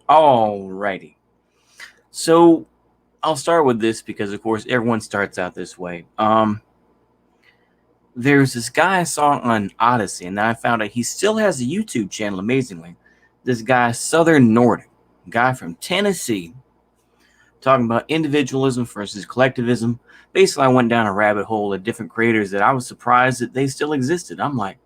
Alrighty. So I'll start with this because, of course, everyone starts out this way. There's this guy I saw on Odysee, and I found out he still has a YouTube channel, amazingly. This guy, Southern Nordic, guy from Tennessee, talking about individualism versus collectivism. Basically, I went down a rabbit hole of different creators that I was surprised that they still existed. I'm like,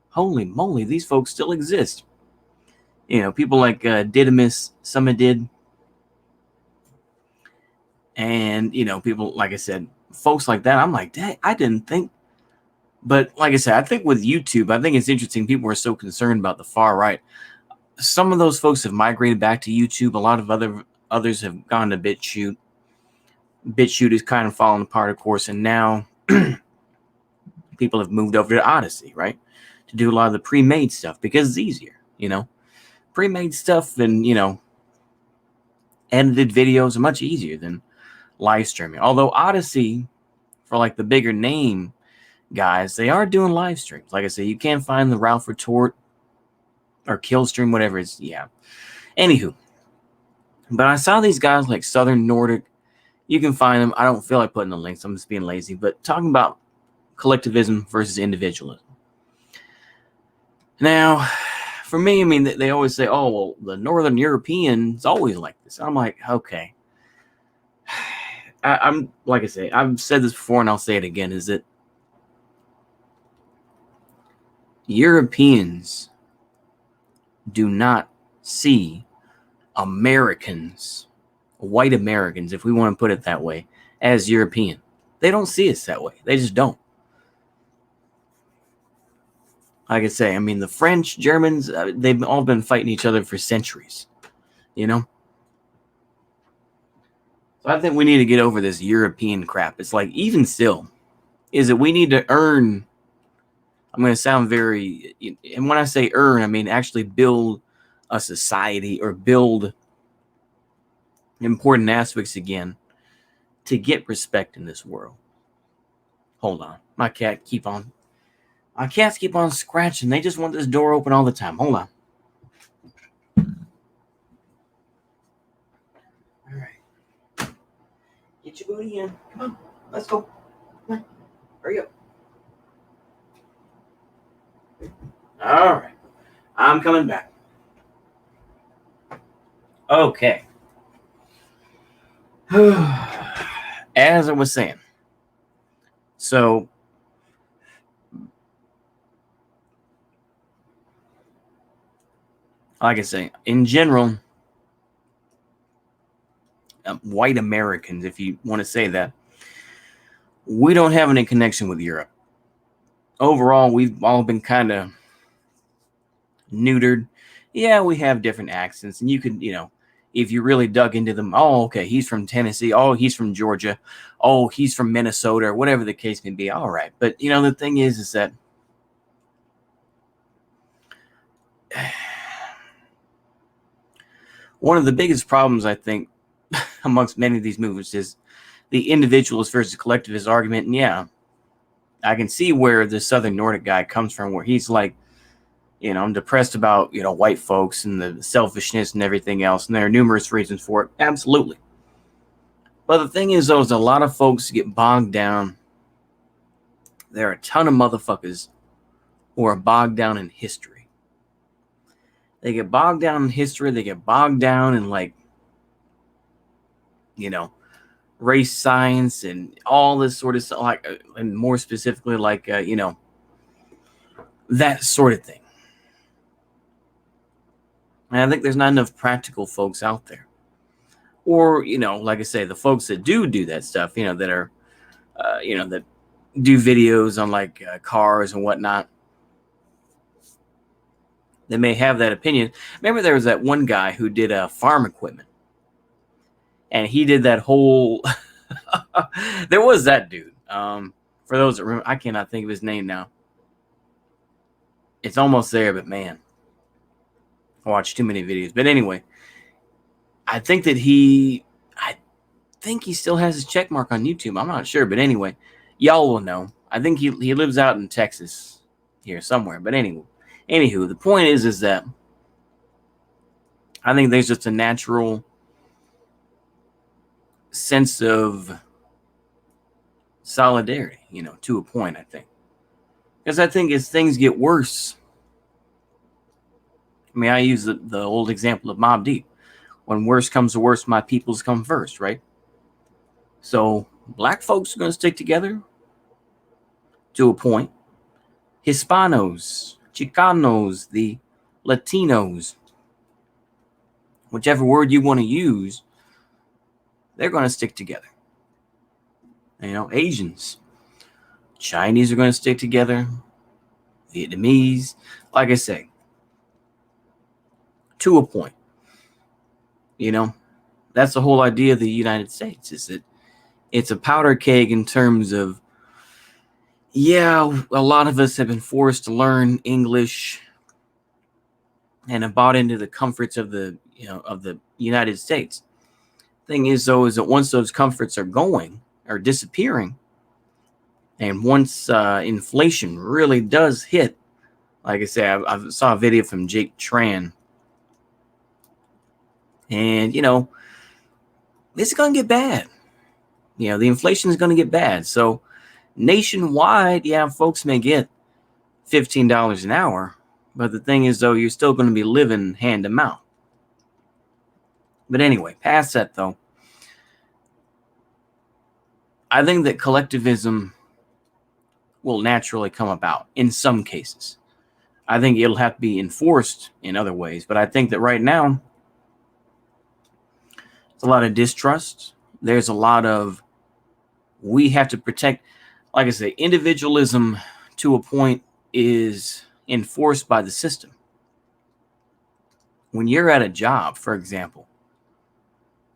holy moly, these folks still exist. People like Didymus, Summadid, and, people, like I said, folks like that. I'm like, dang, I didn't think. But like I said, I think with YouTube, I think it's interesting. People are so concerned about the far right. Some of those folks have migrated back to YouTube. A lot of others have gone to BitChute. BitChute is kind of falling apart, of course, and now people have moved over to Odysee, right, to do a lot of the pre-made stuff because it's easier, pre-made stuff and edited videos are much easier than live streaming. Although Odysee, for like the bigger name guys, they are doing live streams. Like I say, you can find the Ralph Retort or Killstream, whatever it's, yeah. Anywho, but I saw these guys like Southern Nordic. You can find them. I don't feel like putting the links. I'm just being lazy. But talking about collectivism versus individualism. Now, for me, I mean, they always say, oh, well, the Northern Europeans always like this. I'm like, okay. I'm like I say, I've said this before and I'll say it again, is that Europeans do not see Americans, white Americans, if we want to put it that way, as European. They don't see us that way. They just don't. Like I say, I mean, the French, Germans, they've all been fighting each other for centuries, So I think we need to get over this European crap. It's like, even still, is that we need to earn. I'm going to sound very, and when I say earn, I mean actually build a society or build important aspects again to get respect in this world. Hold on. My cats keep on scratching. They just want this door open all the time. Hold on. All right. Get your booty in. Come on. Let's go. Come on. Hurry up. All right. I'm coming back. Okay. As I was saying, so like I say, in general, white Americans, if you want to say that, we don't have any connection with Europe. Overall, we've all been kind of neutered. Yeah, we have different accents, and you could, if you really dug into them, oh, okay, he's from Tennessee. Oh, he's from Georgia. Oh, he's from Minnesota, or whatever the case may be. All right. But, the thing is that one of the biggest problems, I think, amongst many of these movements is the individualist versus collectivist argument. And yeah, I can see where the Southern Nordic guy comes from, where he's like, I'm depressed about, white folks and the selfishness and everything else. And there are numerous reasons for it. Absolutely. But the thing is, though, is a lot of folks get bogged down. There are a ton of motherfuckers who are bogged down in history. They get bogged down in history. They get bogged down in, like, race science and all this sort of stuff, like, and more specifically, like, that sort of thing. And I think there's not enough practical folks out there. Or, like I say, the folks that do that stuff, that are, that do videos on, like, cars and whatnot, they may have that opinion. Remember there was that one guy who did farm equipment. And he did that whole... there was that dude. For those that remember, I cannot think of his name now. It's almost there, but man, I watched too many videos. But anyway, I think he still has his check mark on YouTube. I'm not sure, but anyway, y'all will know. I think he lives out in Texas here somewhere. But anywho, the point is that I think there's just a natural sense of solidarity, to a point, I think. Because I think as things get worse, I use the old example of Mobb Deep. When worse comes to worse, my peoples come first, right? So black folks are going to stick together to a point. Hispanos, Chicanos, the Latinos, whichever word you want to use, they're going to stick together. Asians, Chinese are going to stick together. Vietnamese, like I say, to a point. That's the whole idea of the United States, is that it's a powder keg in terms of, a lot of us have been forced to learn English and have bought into the comforts of the United States. Thing is, though, is that once those comforts are disappearing, and once inflation really does hit, like I say, I saw a video from Jake Tran, and this is going to get bad. The inflation is going to get bad. So nationwide, folks may get $15 an hour, but the thing is, though, you're still going to be living hand to mouth. But anyway, past that, though, I think that collectivism will naturally come about in some cases. I think it'll have to be enforced in other ways, but I think that right now, there's a lot of distrust. There's a lot of, we have to protect, like I say, individualism to a point is enforced by the system. When you're at a job, for example,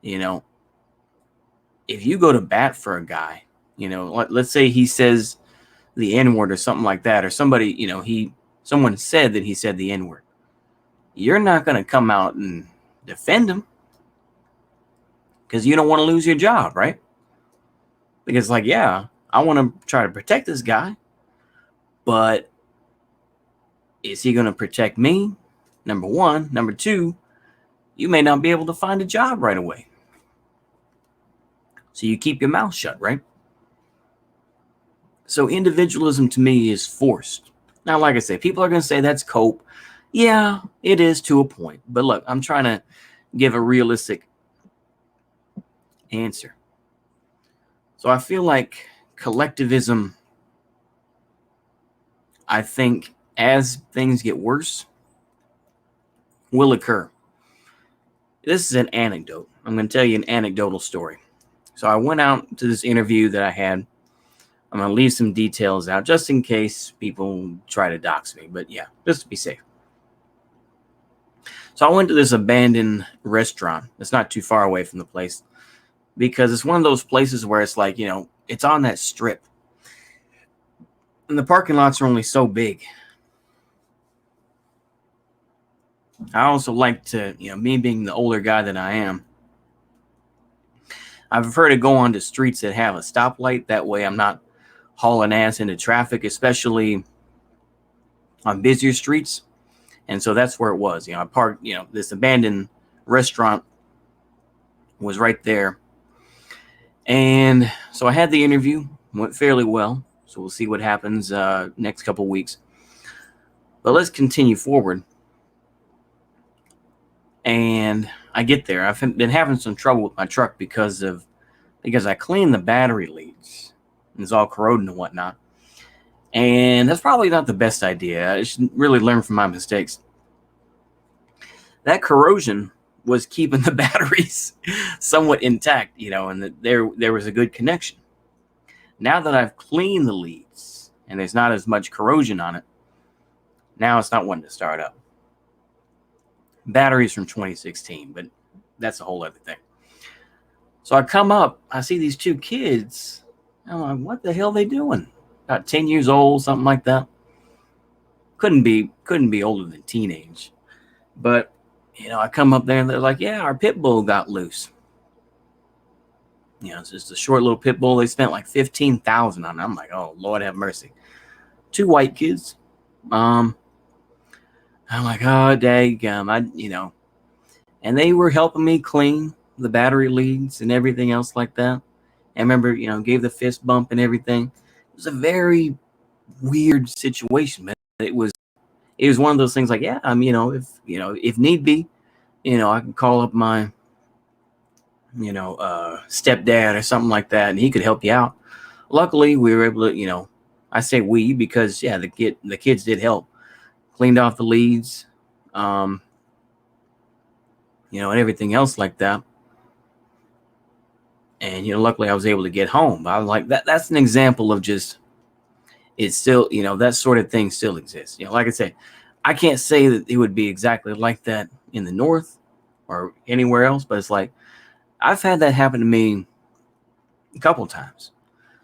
if you go to bat for a guy, let's say he says the N-word or something like that, or somebody, someone said that he said the N-word, you're not going to come out and defend him because you don't want to lose your job, right? Because I want to try to protect this guy, but is he going to protect me? Number one. Number two, you may not be able to find a job right away. So you keep your mouth shut, right? So individualism to me is forced. Now, like I say, people are going to say that's cope. Yeah, it is to a point. But look, I'm trying to give a realistic answer. So I feel like collectivism, I think as things get worse, will occur. This is an anecdote. I'm going to tell you an anecdotal story. So I went out to this interview that I had. I'm going to leave some details out just in case people try to dox me. But just to be safe. So I went to this abandoned restaurant. It's not too far away from the place, because it's one of those places where it's like, it's on that strip. And the parking lots are only so big. I also like to, me being the older guy that I am, I prefer to go onto streets that have a stoplight. That way I'm not hauling ass into traffic, especially on busier streets. And so that's where it was. I parked, this abandoned restaurant was right there. And so I had the interview, went fairly well. So we'll see what happens next couple of weeks. But let's continue forward. And I get there. I've been having some trouble with my truck because I cleaned the battery leads. And it's all corroding and whatnot. And that's probably not the best idea. I should really learn from my mistakes. That corrosion was keeping the batteries somewhat intact, and that there was a good connection. Now that I've cleaned the leads and there's not as much corrosion on it, now it's not wanting to start up. Batteries from 2016, but that's a whole other thing. So I come up, I see these two kids. I'm like, what the hell are they doing? About 10 years old, something like that. Couldn't be older than teenage. But, I come up there and they're like, yeah, our pit bull got loose. It's just a short little pit bull. They spent like $15,000 on it. I'm like, oh, Lord have mercy. Two white kids. I'm like, oh, daggum. and they were helping me clean the battery leads and everything else like that. I remember, gave the fist bump and everything. It was a very weird situation, but it was one of those things like, yeah, if need be, I can call up my, stepdad or something like that, and he could help you out. Luckily, we were able to, I say we because yeah, the kids did help, cleaned off the leads, and everything else like that. And luckily I was able to get home. But I was like, that's an example of just, it's still, that sort of thing still exists. Like I said, I can't say that it would be exactly like that in the North or anywhere else, but it's like I've had that happen to me a couple of times.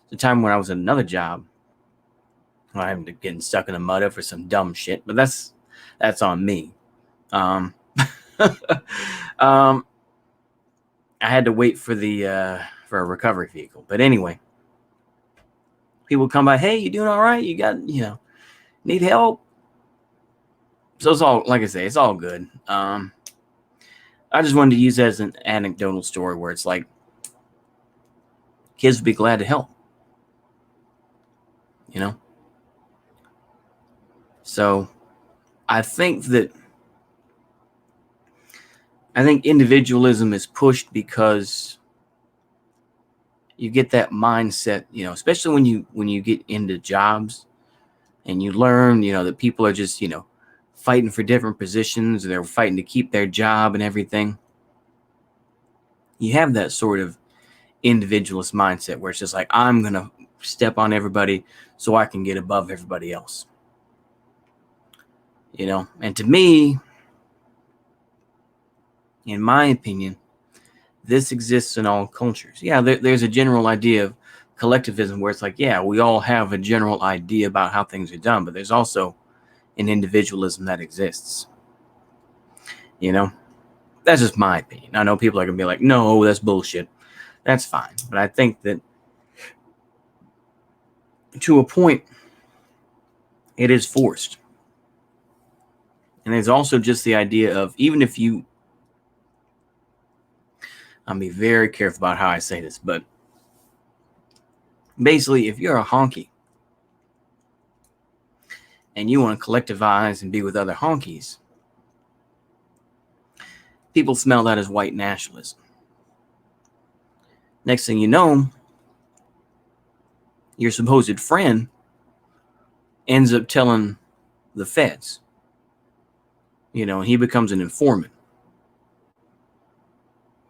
The time when I was at another job, I'm getting stuck in the mud for some dumb shit, but that's on me. Um, I had to wait for for a recovery vehicle, but anyway, people come by, hey, you doing all right? You got need help? So it's all, like I say, it's all good. I just wanted to use that as an anecdotal story where it's like kids would be glad to help. So I think individualism is pushed because you get that mindset, especially when you get into jobs and you learn, that people are just, fighting for different positions, they're fighting to keep their job and everything. You have that sort of individualist mindset where it's just like, I'm going to step on everybody so I can get above everybody else. And to me, in my opinion, this exists in all cultures. Yeah, there's a general idea of collectivism where it's like, yeah, we all have a general idea about how things are done, but there's also an individualism that exists. That's just my opinion. I know people are going to be like, no, that's bullshit. That's fine. But I think that to a point, it is forced. And there's also just the idea of, even if you, I'll be very careful about how I say this, but basically, if you're a honky and you want to collectivize and be with other honkies, people smell that as white nationalism. Next thing you know, your supposed friend ends up telling the feds, and he becomes an informant.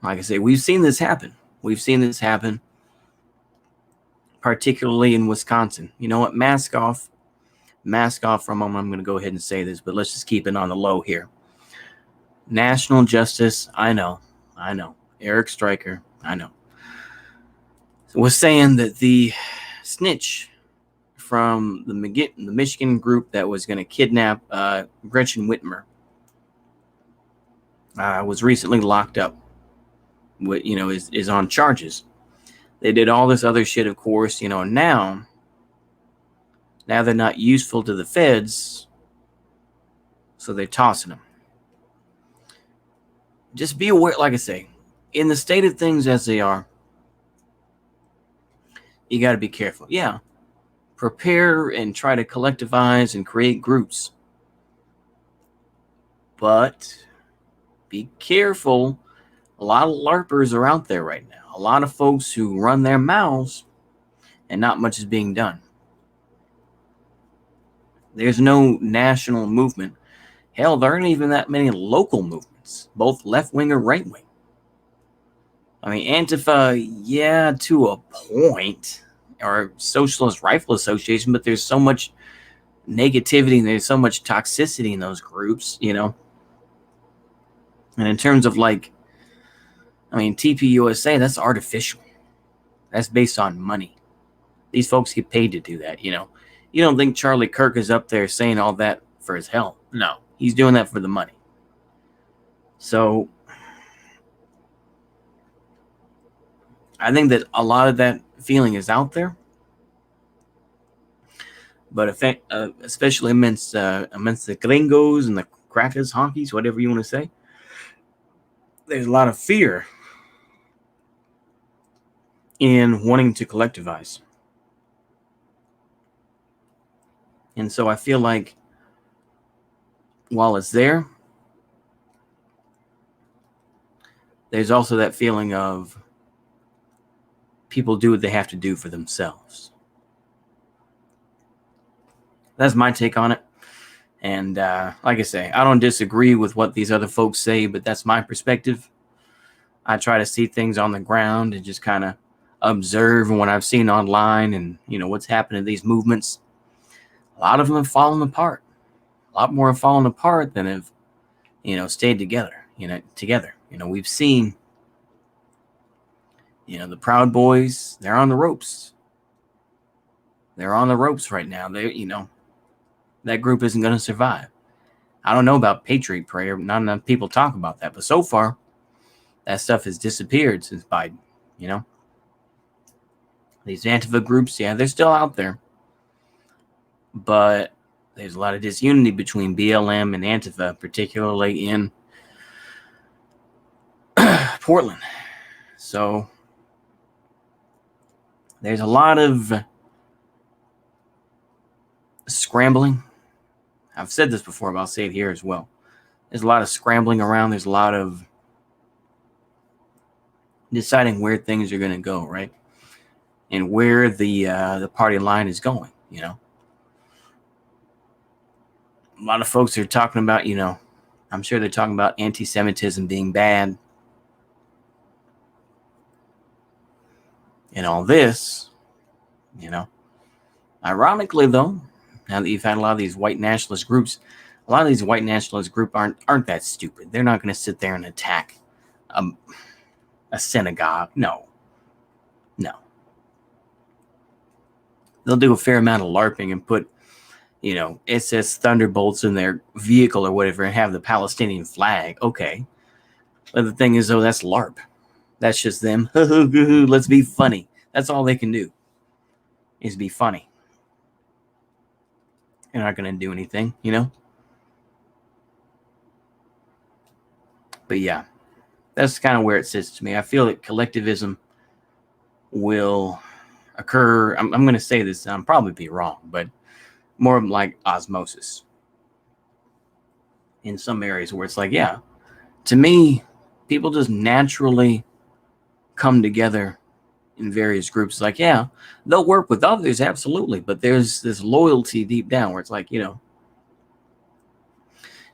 Like I say, we've seen this happen. We've seen this happen, particularly in Wisconsin. You know what? Mask off for a moment. I'm going to go ahead and say this, but let's just keep it on the low here. National justice, I know. Eric Stryker, I know, was saying that the snitch from the Michigan group that was going to kidnap Gretchen Whitmer was recently locked up. Is on charges. They did all this other shit, of course. Now they're not useful to the feds, so they're tossing them. Just be aware, like I say, in the state of things as they are, you got to be careful. Yeah, prepare and try to collectivize and create groups. But be careful. A lot of LARPers are out there right now. A lot of folks who run their mouths and not much is being done. There's no national movement. Hell, there aren't even that many local movements, both left-wing or right-wing. I mean, Antifa, yeah, to a point, or Socialist Rifle Association, but there's so much negativity and there's so much toxicity in those groups, And in terms of TPUSA, that's artificial. That's based on money. These folks get paid to do that, You don't think Charlie Kirk is up there saying all that for his health. No, he's doing that for the money. So I think that a lot of that feeling is out there. But especially amongst the gringos and the crackers, honkies, whatever you want to say, there's a lot of fear in wanting to collectivize. And so I feel like while it's there, there's also that feeling of people do what they have to do for themselves. That's my take on it. And like I say, I don't disagree with what these other folks say, but that's my perspective. I try to see things on the ground and just kind of observe what I've seen online and, what's happened in these movements. A lot of them have fallen apart. A lot more have fallen apart than have, stayed together. We've seen, the Proud Boys, they're on the ropes. They're on the ropes right now. That group isn't going to survive. I don't know about Patriot Prayer. Not enough people talk about that. But so far, that stuff has disappeared since Biden, These Antifa groups, yeah, they're still out there. But there's a lot of disunity between BLM and Antifa, particularly in Portland. So there's a lot of scrambling. I've said this before, but I'll say it here as well. There's a lot of scrambling around. There's a lot of deciding where things are going to go, right? And where the party line is going, A lot of folks are talking about, I'm sure they're talking about anti-Semitism being bad. And all this, Ironically, though, now that you've had a lot of these white nationalist groups, a lot of these white nationalist groups aren't that stupid. They're not going to sit there and attack a synagogue. No. They'll do a fair amount of LARPing and put, SS Thunderbolts in their vehicle or whatever and have the Palestinian flag. Okay. But the thing is, though, that's LARP. That's just them. Let's be funny. That's all they can do is be funny. They're not going to do anything, But yeah, that's kind of where it sits to me. I feel that collectivism will occur. I'm going to say this, I'll probably be wrong, but more like osmosis in some areas where it's like, yeah, to me, people just naturally come together in various groups. Like, yeah, they'll work with others, absolutely, but there's this loyalty deep down where it's like, no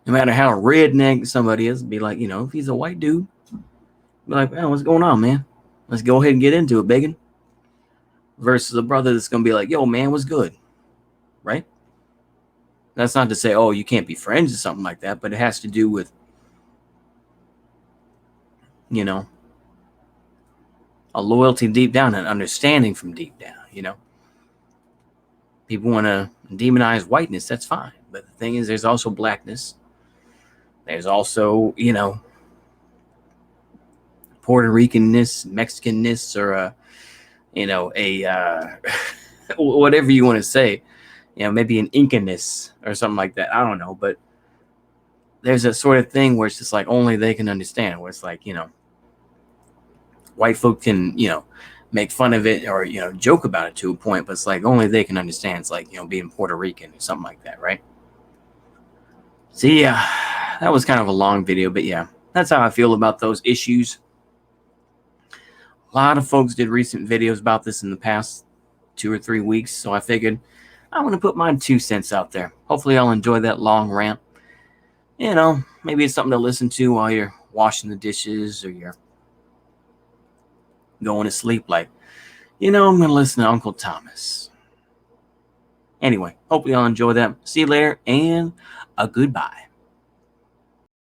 matter how redneck somebody is, be like, if he's a white dude, be like, oh, what's going on, man? Let's go ahead and get into it, begging. Versus a brother that's going to be like, yo, man, what's good? Right? That's not to say, oh, you can't be friends or something like that, but it has to do with, a loyalty deep down and understanding from deep down, People want to demonize whiteness, that's fine. But the thing is, there's also blackness. There's also, Puerto Ricanness, Mexicanness, or, whatever you want to say. Maybe an Incaness or something like that. I don't know. But there's a sort of thing where it's just like only they can understand. Where it's like, white folk can, make fun of it or, joke about it to a point. But it's like only they can understand. It's like, being Puerto Rican or something like that, right? So, yeah, that was kind of a long video. But, yeah, that's how I feel about those issues. A lot of folks did recent videos about this in the past 2 or 3 weeks. So I figured I want to put my 2 cents out there. Hopefully I'll enjoy that long rant. Maybe it's something to listen to while you're washing the dishes or you're going to sleep. Like, I'm going to listen to Uncle Thomas. Anyway, hopefully I'll enjoy that. See you later and a goodbye.